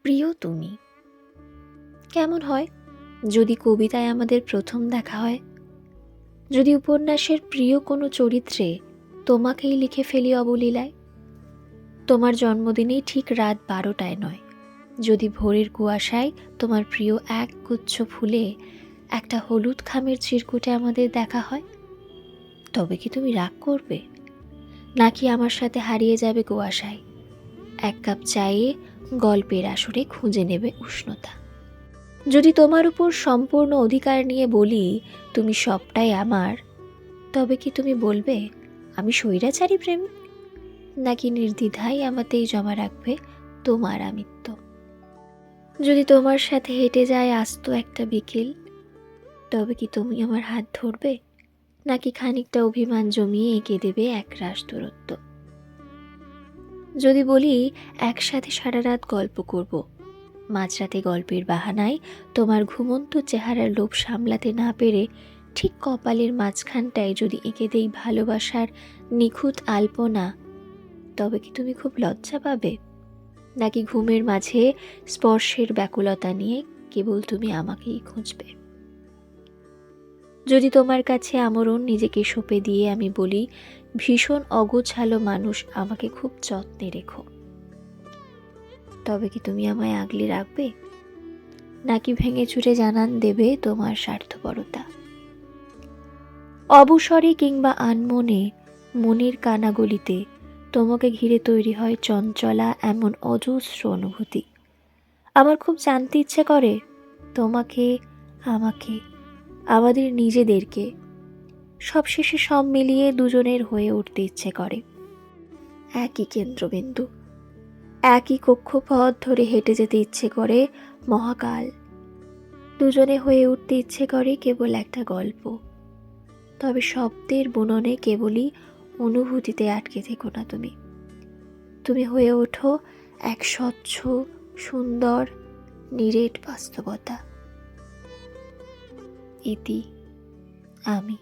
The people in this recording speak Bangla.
প্রিয় তুমি। কেমন হয় যদি কবিতায় আমাদের প্রথম দেখা হয়, যদি উপন্যাসের প্রিয় কোনো চরিত্রে তোমাকেই লিখে ফেলি অবলীলায়, তোমার জন্মদিনেই ঠিক রাত 12টায় নয়, যদি ভোরের কুয়াশায় তোমার প্রিয় এক গুচ্ছ ফুলে একটা হলুদ খামের চিরকুটে আমাদের দেখা হয়, তবে কি তুমি রাগ করবে, নাকি আমার সাথে হারিয়ে যাবে কুয়াশায়, এক কাপ চায়ে গল্পের আসরে খুঁজে নেবে উষ্ণতা? যদি তোমার উপর সম্পূর্ণ অধিকার নিয়ে বলি তুমি সবটাই আমার, তবে কি তুমি বলবে আমি স্বৈরাচারী প্রেমিক, নাকি নির্দ্বিধায় আমাতেই জমা রাখবে তোমার আমিত্ব? যদি তোমার সাথে হেঁটে যায় আস্ত একটা বিকেল, তবে কি তুমি আমার হাত ধরবে, নাকি খানিকটা অভিমান জমিয়ে এঁকে দেবে একরাশ দূরত্ব? যদি বলি একসাথে সারা রাত গল্প করব, মাঝরাতে গল্পের বাহানায় তোমার ঘুমন্ত চেহারার লোভ সামলাতে না পেরে ঠিক কপালের মাঝখানটায় যদি এঁকে দেই ভালোবাসার নিখুঁত আলপনা, তবে কি তুমি খুব লজ্জা পাবে, নাকি ঘুমের মাঝে স্পর্শের ব্যাকুলতা নিয়ে কেবল তুমি আমাকেই খুঁজবে? যদি তোমার কাছে আমরণ নিজেকে সঁপে দিয়ে আমি বলি ভীষণ অগোছালো মানুষ, আমাকে খুব যত্নে রেখো, তবে কি তুমি আমায় আগলে রাখবে, নাকি ভেঙে চুরে জানান দেবে তোমার স্বার্থপরতা? অবসরে কিংবা আনমনে মনের কানাগলিতে তোমাকে ঘিরে তৈরি হয় চঞ্চলা এমন অজস্র অনুভূতি। আমার খুব জানতে ইচ্ছে করে তোমাকে, আমাকে, আমাদের নিজেদেরকে, সবশেষে সব মিলিয়ে দুজনের হয়ে উঠতে ইচ্ছে করে একই কেন্দ্রবিন্দু, একই কক্ষপথ ধরে হেঁটে যেতে ইচ্ছে করে মহাকাল, দুজনে হয়ে উঠতে ইচ্ছে করে কেবল একটা গল্প। তবে শব্দের বুননে কেবলই অনুভূতিতে আটকে থেকো না তুমি, তুমি হয়ে ওঠো এক স্বচ্ছ সুন্দর নিরেট বাস্তবতা। ইতি আমি।